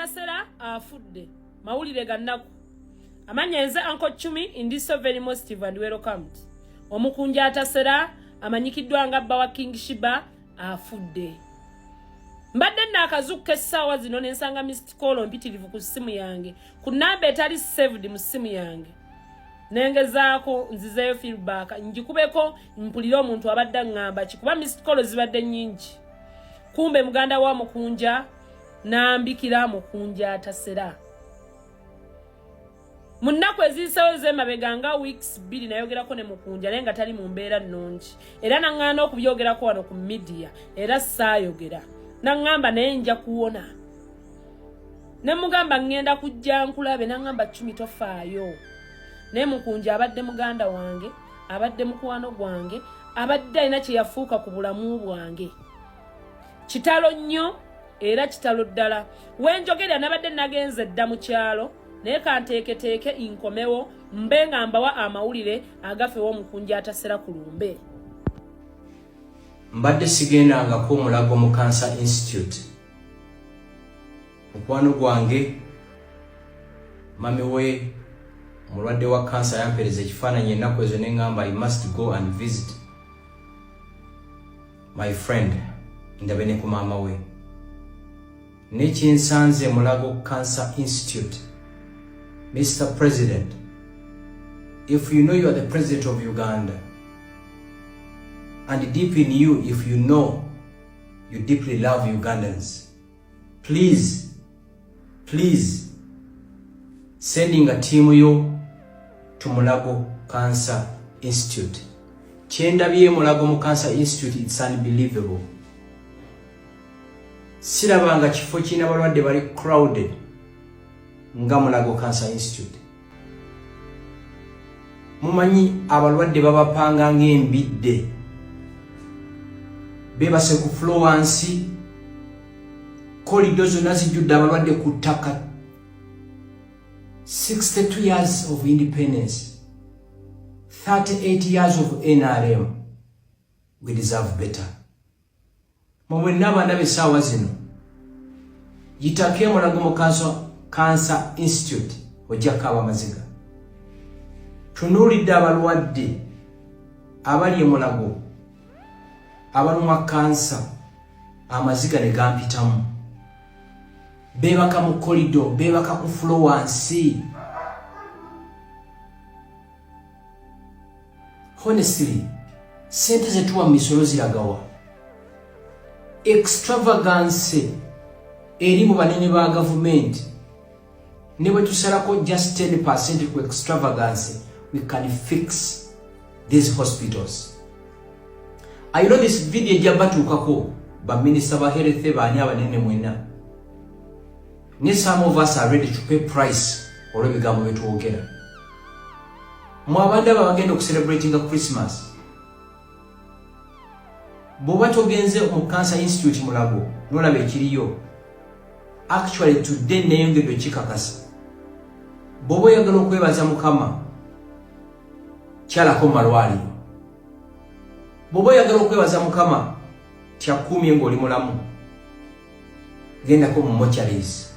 Atasera afudde mawulire gannaku amanya enze Uncle Chumi in this so very positive and welcomed omukunja Atasera amanyikiddwa nga bba wa King Shiba afudde mbadde nakazuka essaawa zino nensanga missed call mpitirivu ku simu yange ku namba etali saved mu simu yange nengezaako nzizeyo feedback njikubeko mpulira omuntu abadde ngamba kikuba missed call zibadde nyingi kumbe muganda wa mukunja nambikira mukunja Atasera munnaku ezisewo zemabega nga weeks 2 nayogerako ne mukunja naye nga tali mu mbeera nnungi era naŋŋaana okubyogerako wano ku media era saayogera naŋŋamba naye nja kuwona ne mugamba ngenda kujja nkulabe naŋŋamba Chumi tofaayo naye mukunja abadde muganda wange abadde mukwano gwange abadde alina kye yafuuka ku bulamu bwange kitalo nnyo era kitalo ddala wenjogerera nabadde nagenze dda mu kyalo naye kanteeketeeke inkomewo mbe nga mbawa amawulire agafe w'omukunja Atasera ku lumbe mbadde sigendangako omulago mu Cancer Institute mukwano gwange mami we mulwadde wa cancer yampereza ekifaananyi ennaku ezo ne ngamba I must go and visit my friend ndabe ne ku maama we nekyensanze mulago Cancer Institute. Mr. President, if you know you are the president of Uganda, and deep in you, if you know you deeply love Ugandans, please sending a team yo to Mulago Cancer Institute. Chendabye Mulago Cancer Institute, it's unbelievable. Sirabanga kifo kina balwadde bali crowded nga Mulago Cancer Institute. Mumanyi abalwadde babapanga ng'embidde bebase ku Florence corridors zonna zijjudde abalwadde ku ttaka. 62 years of independence, 38 years of NRM. We deserve better. Mwenna abanda besaawa zino yitake Mulago Cancer Institute ojjako abamaziga. Tunuulidde abalwadde abali e Mulago abalumwa kansa amaziga ne gampitamu. Beebaka mu corridor, beebaka mu Florence. Honestly, sente zetuwa misolo ziragawa. Extravagance eri mu banene ba government. Ne bwe tusalako just 10% ku extravagance, we can fix these hospitals. I know this video jabatuukako ba minister ba health baani abanene mwena. Some of us are ready to pay price olw'ebigambo byetwogera. Mu abandi abagenda celebrating Christmas. Bw'oba togenze mu Cancer Institute Mulago n'olaba ekiriyo. Actually today neyongedde kikakasa. Bw'oba oyagala okwebaza Mukama kyalako malwaliro. Bw'oba oyagala okwebaza Mukama kyakumye ng'oli mulamu. Gendako mu mortuaries.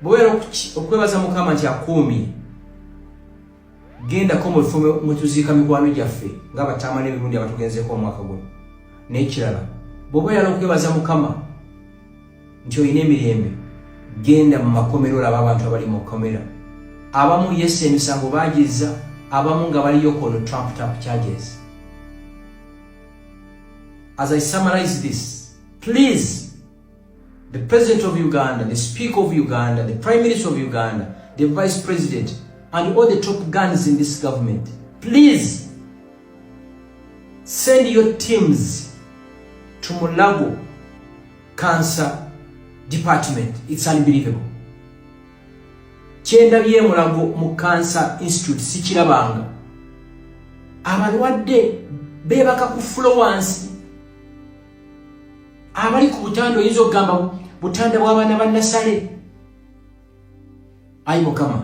Bw'oyagala okwebaza Mukama nti akuumye gendako mu bifo mwe tuziika mikwano gyaffe ng'abataama n'emirundi abatugenzeeko omwaka guno. N'ekirala bw'oba oyagala okwebaza Mukama nti olina emirembe genda mu makomero olaba abantu abali mu kkomera. Abamu Yesu emisango baagizza, abamu nga baliyo kono Trump charges. As I summarize this, please, the President of Uganda, the Speaker of Uganda, the Prime Minister of Uganda, the Vice President, and all the top guns in this government, please send your teams to Mulago Cancer Department. It's unbelievable. Kyendabye Mulago mu Cancer Institute sikirabanga. Abalwadde beebaka ku Florence. Abali ku butanda oyinza okugamba butanda bw'abaana ba Nasale. Ayi Mukama,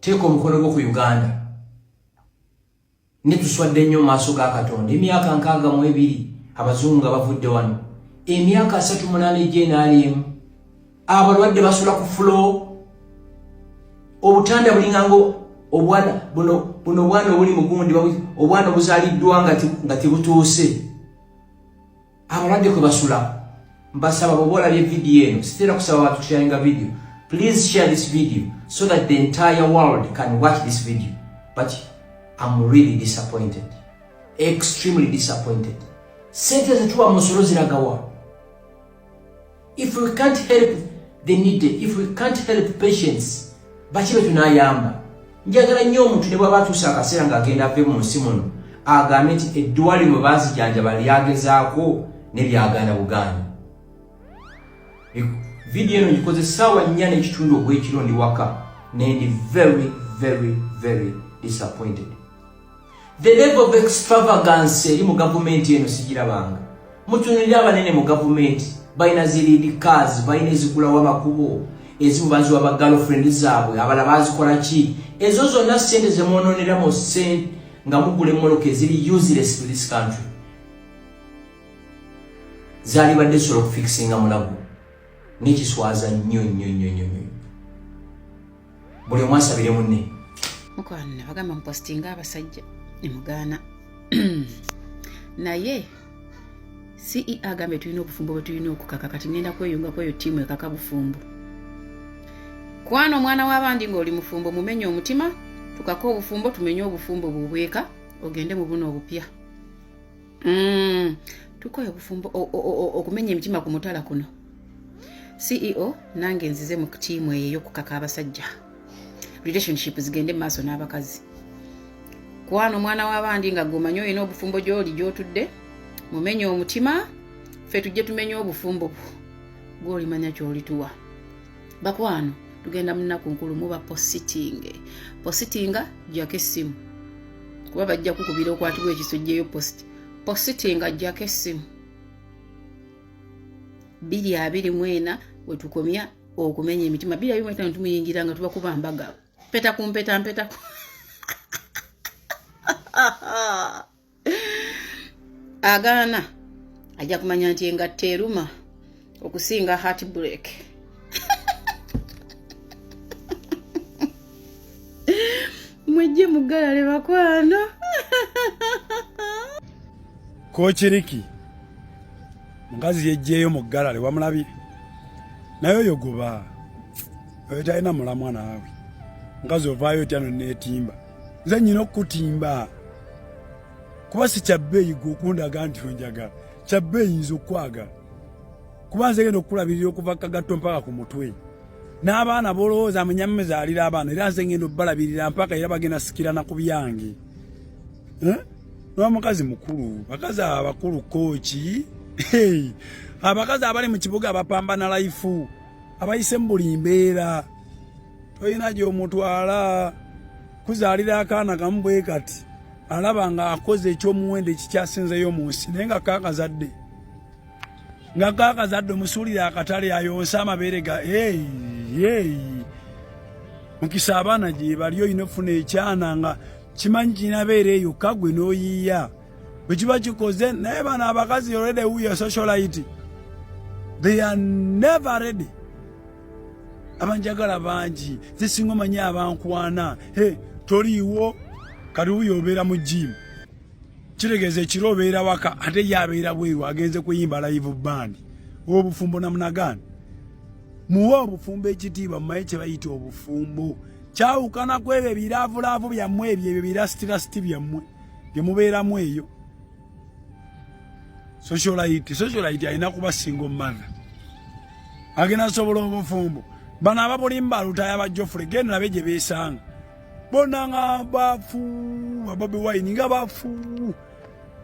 teeka omukono gwo ku Uganda. Ne tuswadde nnyo maaso ga Katonda. Emyaka 62 abazungu nga bavudde wano. Emyaka 38 GNRM abalwadde basula ku floor obutanda bulingango obwana buno bwana obuli mugundi obwana obuzaliddwa nga tibutuuse abalwadde kwe basula mbasaba bobolabye video eno sitera kusaba abantu kusharinga video please share this video so that the entire world can watch this video but I'm really disappointed extremely disappointed sente zetuwa musoro ziragawa if we can't help the needy if we can't help patients bachibe tunayamba njagala nnyo omuntu ne bwaba atuusa akaseera ng'agenda ave mu nsi muno agambe nti eddwaliro mwe baazijjanjaba lyagezaako ne lyagana buganda video eno ngikoze ssaawa 4 n'ekitundu ogw'ekiro ndi waka nendi very very very disappointed the level of extravagance eri mu gavumenti eno sigirabanga mutunulire abanene mu gavumenti balina ziridi cars balina ezigulawo amakubo ezimu baziwa ba girlfriend zaabwe abala bazikola ki ezo zonna ssente zemwononera mu sente nga mugula emmoloka eziri useless to this country zaali badde sobola okufikisinga mulago n'ekiswaza nnyo buli omu asabire munne mukwana bagamba mpostinga abasajja nemugaana naye CEO agambe tulina obufumbo bwe tulina okukaka kati ngenda kweyunga kweyo ttiimu ekaka bufumbo kwana omwana w'abandi ng'oli mufumbo mumenye omutima tukaka obufumbo tumenye obufumbo bubweka ogende mu buno obupya tukoye obufumbo okumenya emitima ku mutala kuno CEO nange nzize mu ttiimu eyo y'okukaka abasajja relationship zigende maaso n'abakazi kwana omwana w'abandi nga gomanyo ina obufumbo gy'oli gy'otudde mumenye omutima ffe tujje tumenye obufumbo gw'olimanya ky'olituwa bakwano tugenda munaku nkulu muba positinga jjako essimu kuba bajja kukubira okwatibwa ekisojjeyo positinga jjako essimu 224 we tukomya okumenya emitima 225 tumuyingira nga tuba kubambaga peta kumpeta agaana ajja kumanya nti engatta eruma okusinga heartbreak mwejje mugalale bakwano Kochiriki mukazi yejjeyo mu galale wamulabye nayo yogoba oyo talina mulamwa naawe mukazi ovaayo tyano neetimba nze nnyina okutimba kuba si kyabbeeyi gwe okundaga nti onjagala kyabbeeyi nze okwagala kuba nze genda okukulabirira okuva kagatto mpaka ku mutwe n'abaana bolowooza munyamme zaalira abaana era nze ngenda obbalabirira mpaka era bagenda sikirana ku byange n'omukazi mukulu bakazi abakulu kooki abakazi abali mu kibuga abapambana laifu abayise mu buli mbeera tolina gy'omutwala kuzaalira akaana kamu bwe kati alaba nga akoze ekyomuwendo ekikyasinzeyo mu nsi naye nga kakazadde omusuulire akatale ayonsa amabeere ga mukisa abaana gye bali olina ofuna ekyana nga kimanyi kirina beera eyo kagwe n'oyiiya bwe kiba kikoze naye bano abakazi already wuyo socialite they are never ready abanjagala bangi zisinga omanyi abankwana toliiwo kati wuyo obeera mu jimu kitegeeza ekiro obeera waka ate ye abeera bweru agenze kuyimba live band obufumbo namunagani muwe obufumbo ekitiibwa mumaye kye bayita obufumbo kyawukana ku ebyo ebiraavulaavu byammwe ebyo birasitirasiti byammwe bye mubeeramu eyo socialite alina kuba single mother agenda asobola obufumbo bano ababulimba alutaya bajjofule genda nabe gye beesanga bonna nga bafu ababi wine nga bafu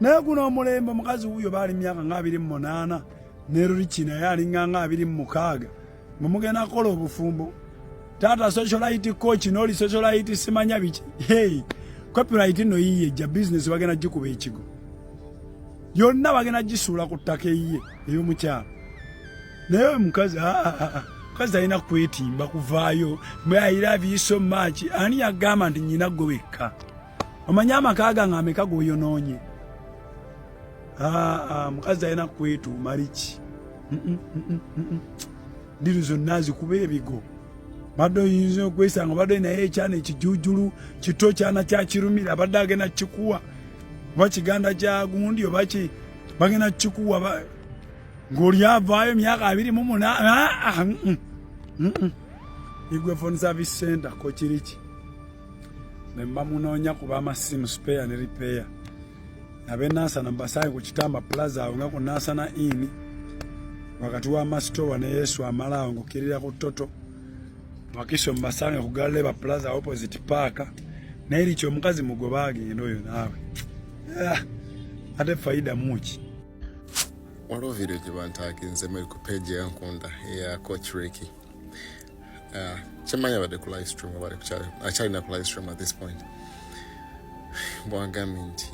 naye guno omulembe omukazi wuyo baali myaka nga 28 neruriki naye alinga nga 26 mumugenda kukola obufumbo taata socialite coach n'oli socialite simanya biki copyright no yiye ja business bagenda gikuba ekigo yonna bagenda gisuula ku ttaka eyiye ey'omukyalo naye mukazi kazi alina kwetimba kuvaayo I love you so much ani yagamba nti nyina gwe wekka omanyi amaka gange ameka g'oyonoonye mukazi alina kwetuuma liki diru zonna zikuba ebigo badde oyinza okwesanga badde naye ekyana ekijujulu kito kyana kyakirumira abadde agenda kikuwa oba kiganda kya gundi oba bagenda kikuwa ng'oli avaayo myaka 28 igwe phone service center ko kiriki nemba munoonya kuba amasimu spare ne repair abe nasana mbasaye ku kitamba plaza awo nga ku nasana ini wakati wa mastowa ne Yesu amalaawo ngokirira ku toto wakiso mbasange ku Galeba plaza opposite park na eri kyo mukazi mugoba agenda oyo naawe ate faida muki waliwo video gye bantakinze meri ku page yankunda eya Coach Ricky. Kimanya badde ku live stream akyalina ku live stream at this point. Bwagambye nti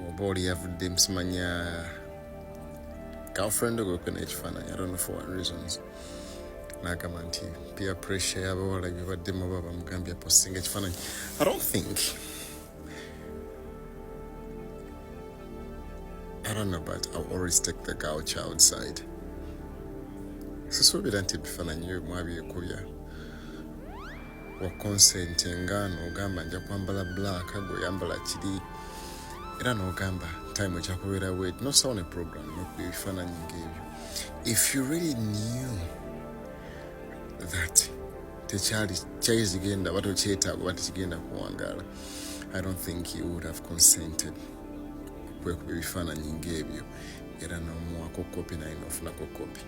oba oli yavudde musimanya girlfriend gwe kwena ekifaananyi, I don't know for what reasons. N'agamba nti peer pressure y'abawala gye baddemu oba bamugambye postinga ekifaananyi. I don't know, but I'll always take the couch outside. Sisuubira nti ebifaananyi byo mwabyekubya wa consent nga n'ogamba nja kwambala black gweoyambala kiri era n'ogamba time ojja kubeera wet nosawo ne program n'okubya ebifaananyi ng'ebyo. If you really knew that tekyali zigenda oba tokyetaaga oba tekigenda kuwangaala, I don't think you would have consented kwekuba ebifaananyi ng'ebyo era n'omuwako kopi naye n'ofunako kopi.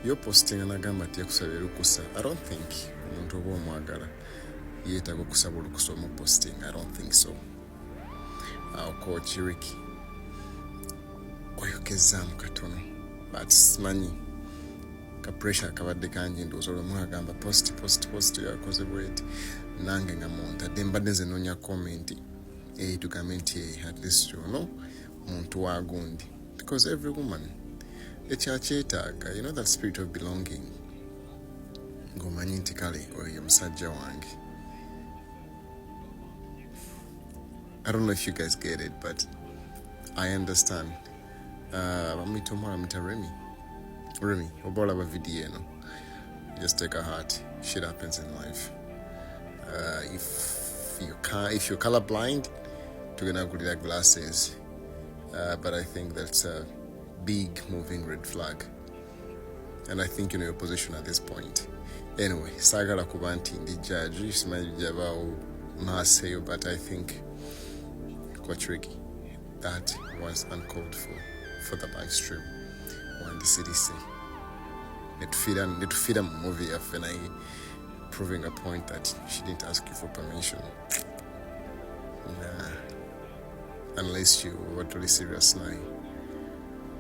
Yo postinga nagamba ati yakusabye lukusa. I don't think omuntu oba omwagala yeetaaga okusaba olukusa omuposting. I don't think so. Coach Ricky oyogezzaamu katono but simanyi ka pressure kabadde kangi ndowooza olwemu agamba post yakoze bweti nange nga muntadde mbadde nze noonya comment tugambe nti at least ono muntu wa gundi because every woman ekyakyetaaga, you know, that spirit of belonging ng'omanyi nti kale oyo musajja wange. I don't know if you guys get it, but I understand. Bamwita omwana bamwita Remy oba olaba video eno, just take a heart. Shit happens in life. If you're colorblind, tugenda kulira glasses, but I think that's a big moving red flag, and I think you know your position at this point. Anyway, sagala kuba nti ndi judge simanyi bijabaawo maaseyo, but I think Coach Ricky, that was uncalled for the live stream on the CDC. Netufira mu movie yaffe naye proving a point that she didn't ask you for permission. Nah, unless you were totally serious now.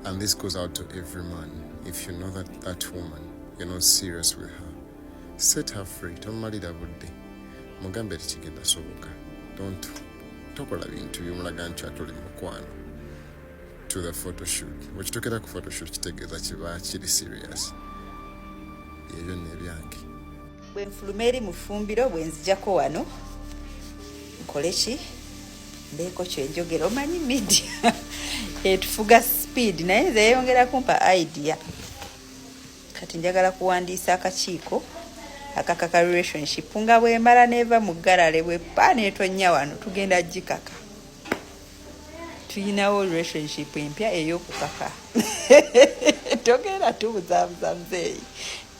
And this goes out to every man. If you know that woman, you're not serious with her, set her free. Don't marry that budde. Mugambe tikigenda soboka. Don't tokola bintu byomulaga nti atoli mukwano to the photo shoot. Wekitokera ku photo shoot kitegeeza kiba kiri serious. Ebyo nebyange. Bwe nfuluma eri mu ffumbiro bwe nzijako wano nkole ki mbeeko kyenjogera omanyi media etufuga speed naye nze yeyongera kumpa idea kati njagala kuwandiisa akakiiko akakaka relationship nga bwemala neva mu ggalale bweppa neetonya wano tugenda gikaka tuyinawo relationship empya ey'okukaka togenda tubuzaabuza muzeeyi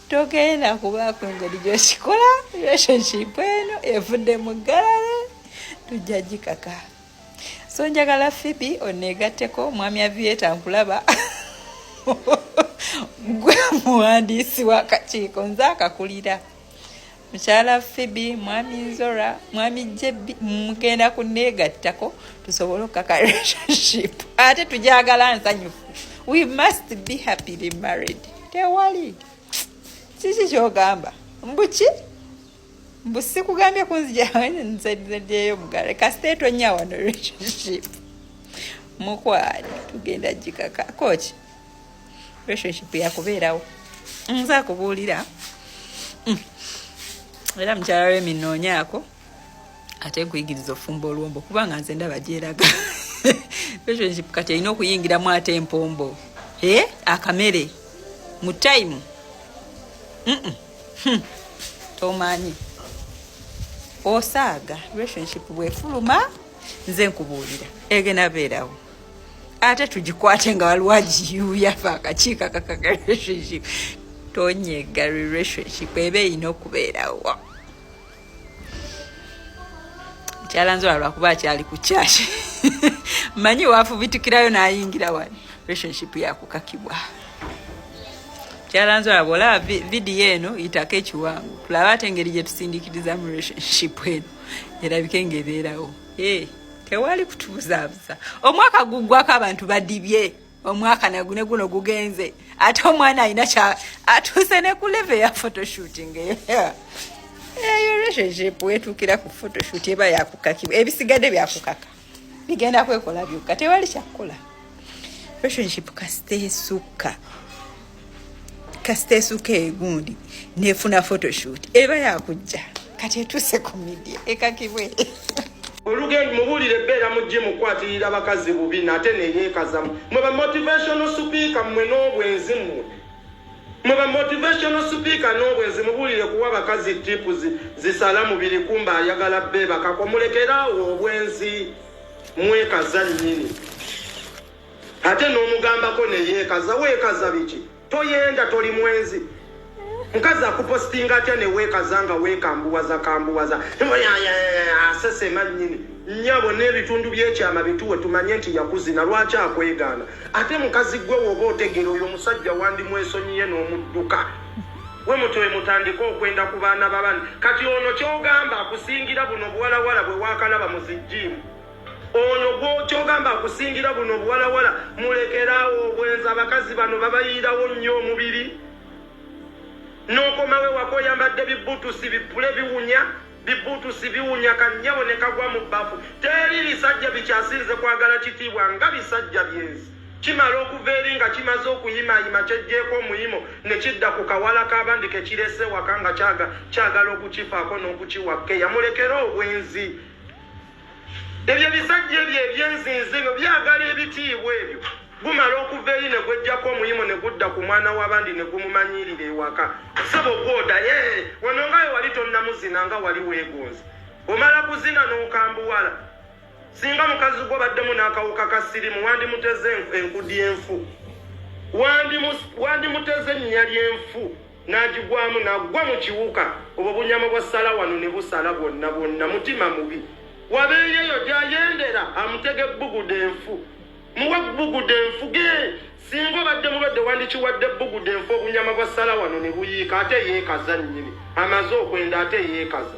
togenda kubaako engeri gyokikola relationship eno evudde mu ggalale tujja gikaka. So njagala Phoebe oneegatteko mwami Avieta nkulaba gwe muwandiisi w'akakiiko nze akakulira mukyala Phoebe mwami Nzora mwami Jebi mugenda kuneegattako tusobole okukaka relationship ate tujagala nsanyufu. We must be happily married. Tewali kiki kyogamba mbuki mbusi kugambye kunzija nzeddeyo mugale kasite tonya wano relationship mukwali tugenda gikaka. Coach relationship yakubeerawo nze akubuulira era mukyala we minoonyaako ate nkuyigiriza ofumba olwombo kubanga nze ndaba gyeraga relationship kati erina okuyingiramu ate empombo akamere mu time tomanyi osaaga relationship bwefuluma nze nkubuulira egenda beerawo ate tugikwate nga waliwo agiyuuya fa akakiika kakaga relationship tonyega relationship eba erina okubeerawo kyalanzola lwakuba akyali ku kyaki manyi waafubitukirayo n'ayingira wani relationship yakukakibwa kyalanzola bwolaba vidiyo eno yitako ekiwangu tulaba ate engeri gye tusindikiriza mu relationship eno erabike ng'ebeerawo tewali kutubuzaabuza omwaka guggwako abantu badibye omwaka nagune guno gugenze ate omwana alina atuuse ne ku leve ya photoshooting eyo relationship wetuukira ku photoshoot eba yakukakibwa ebisigadde byakukaka bigenda kwekola byokka tewali kyakukola relationship kasiteesuka egundi nefuna photoshoot eba yakujja kati etuuse ku media ekakibwe olugendo mubulire beera mujje mukwatirira abakazi bubi nate neyeekazamu mwe ba motivational speaker mmwe n'obwenzi mwe ba motivational speaker n'obwenzi mubulire kuwa abakazi tipu zisala mubiri kumba ayagala beba kakomulekerawo obwenzi mwekaza nnyini ate n'omugambako neyeekaza weekaza biki toyenda toli mwenzi mukazi akupostinga atya neweekaza nga weekambuwaza asesema nnyini nnyabo n'ebitundu by'ekyama bituwe tumanye nti yakuzina lwaki akwegaana ate mukazi gwe woba otegera oyo omusajja wandimwesonyiye n'omudduka we mutowe mutandika okwenda ku baana babandi kati ono kyogamba akusingira buno buwalawala bwe waakalaba mu zijjimu ono kyogamba akusingira buno buwalawala mulekerawo obwenzi abakazi bano babayirawo nnyo omubiri n'okomawe wakoyambadde bibutusi bipule bibutusi biwunya kannyabo ne kagwa mu bbafu teri bisajja bikyasinze kwagala kitiibwa nga bisajja byezi kimala okuva eri nga kimaze okuyimayima kyejjeeko omuyimo ne kidda ku kawala k'abandi kekirese waka nga kyagala okukifaako n'okukiwakke yamulekera obwenzi ebyo bisajja ebyo ebyenzinze ebyo byagala ebitiibwa ebyo gumala okuva eri ne gwejjako omuyimo ne gudda ku mwana w'abandi ne gumumanyirira ewaka sebo bwoda wano ngayo wali tonnamuzina nga wali weegonza omala kuzina n'okambuwala singa mukazi gwo baddemu n'akawuka ka sirimu wandimuteze enkudi enfu wandimuteze ennya ly'enfu n'agigwamu n'agwa mu kiwuka obwo bunyama bwa sala wano ne busala bwonna mutima mubi wabeeyeyo gy'ayendera amutege bbugude enfu muwe bbugude enfu ge singa obadde mulwadde wandikiwadde bbugude enfu obunyama bwa sala wano ne buyiika ate yeekaza nnyini amaze okwenda ate yeekaza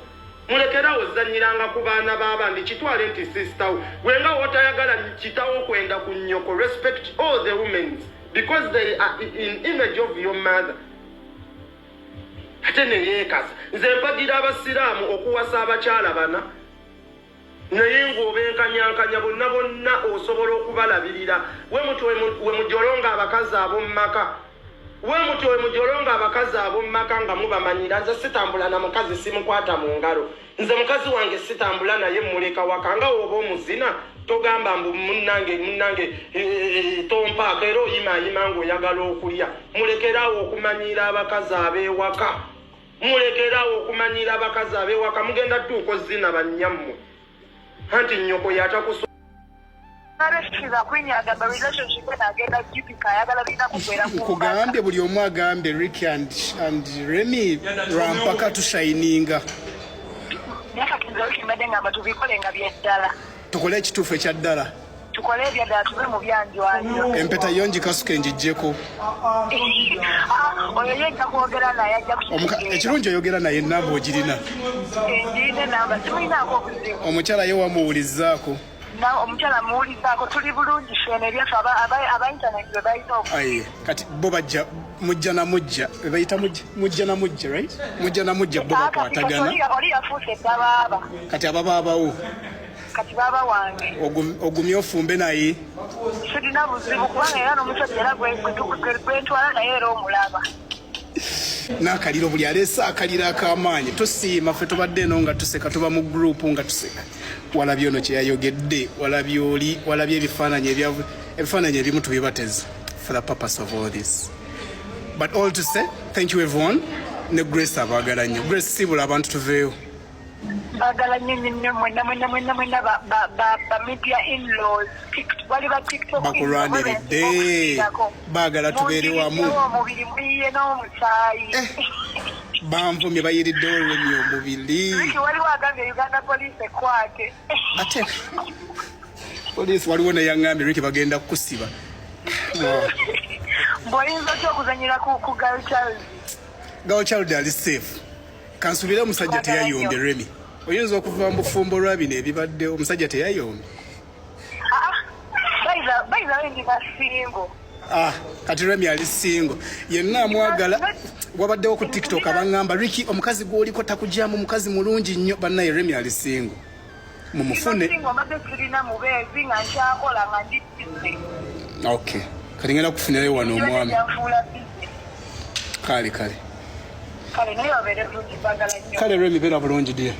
mulekerawo ozanyiranga ku baana b'abandi kitwale nti sistawo wenga wotayagala kitawo okwenda ku nnyoko respect all the women because they are in image of your mother ate neyeekaza nze mpagira abasiraamu okuwasa abakyala bana naye ng'obenkanyankanya bonna osobola okubalabirira we mujolonga abakazi ab'omu maka nga mubamanyira nze sitambula na mukazi simukwata mu ngalo nze mukazi wange sitambula naye muleka waka nga oba omuzina togamba mbu munnange tompaaka era oyimayima ng'oyagala okulya mulekerawo okumanyira abakazi ab'ewaka mugenda tuuka ozina bannyammwe anti nnyoko yatakuso nkugambye buli omu agambye Ricky and Remy lwampaka tushayininga tukole ekituufu ekyaddala empeta yongi kasuka enjijjeko ekirungi oyogera naye enamba ogirina omukyala ye wamuwulizzaako omukyala muwulizaako tuli bulungi fene ebyaffe aba internet bwe bayita kati bo bajja mujja na mujja bebayita mujja na mujja right mujja na mujja bo bakwatagana oli yafuuse eddabaaba kati ababaabawo kati baaba wange ogumye ofumbe naye sirina buzibu kubanga era n'omusajja era gwentwala naye era omulaba n'akaliro buli aleese akaliro ak'amaanyi tosiima ffe tubadde eno nga tuseka tuba mu gurupu nga tuseka walabye ono kyeyayogedde walabye ebifaananyi ebimu tubibateze for the purpose of all this But all to say, thank you everyone. Ne Grace abagala nnyo. Grace sibula abantu tuveeyo. Bagala nnyo mwena ba media in-laws. Wali ba TikTok bakulwaniridde. Bagala tubeere wamu. Omubiri muyiye n'omusaayi. Banvumye bayiridde olw'emyo omubiri. Wali wagambye Uganda Police ekwate. Ate police waliwo naye yangambye Ricky bagenda kukusiba. Mbwayinza otya okuzanyira ku girl child? Girl child ali safe. Kansubire omusajja teyayombe Remy. Oyinza okuva mu bufumbo lwa bino ebibadde omusajja teyayombe. Baiza wendi basingo. Kati Remy ali singo. Yenna amwagala wabaddewo ku TikTok abangamba Ricky omukazi gw'oliko takugyamu mukazi mulungi nnyo bannaye Remy ali singo. Mumufune. Okay. Kati ngenda kufunirayo wano omwami. Kale. Kale Remy beera bulungi dia.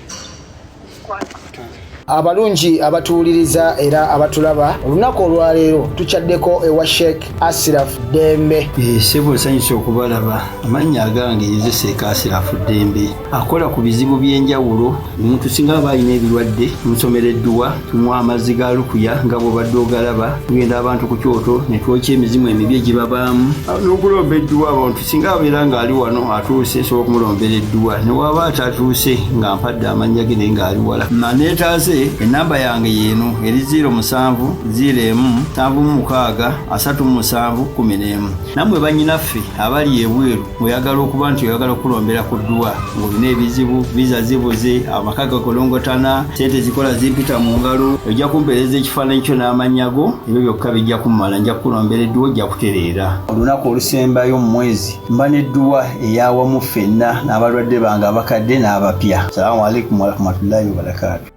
Abalungi abatuuliriza era abatulaba olunaku olwaleero tukyaddeko ewa Sheikh Ashraf Dembe. Sebo sanyusa okubalaba amannya agange Seeka Ashraf Dembe akola ku bizibu by'enjawulo. Omuntu singa aba alina ebirwadde musomereddwa tumuwa amazzi ga lukuya nga bw'obadde ogalaba tugenda abantu ku kyoto ne twokya emizimu emibi egibabaamu n'okulomba edduwa. Abantu singa abeera ng'ali wano atuuse sobola okumulombera edduwa ne waba atatuuse nga mpadde amannya ge naye ng'ali wala neetaase enamba yange yeeno eri 0707363711. Nammwe bannyinaffe abali ebweru oyagala okuba nti oyagala okulombera ku dduwa ng'olina ebizibu viza zibuze amaka gakolongotana sente zikola zimpita mu ngalo ojja kumpeereza ekifaananyi kyo n'amannya go ebyo byokka bijja kummala nja kukulombera edduwa ojja kutereera. Olunaku olusembayo mu mwezi mba n'edduwa eyawamu ffenna n'abalwadde bange abakadde n'abapya. Salaamu alaikum warahmatullahi wabarakatuh.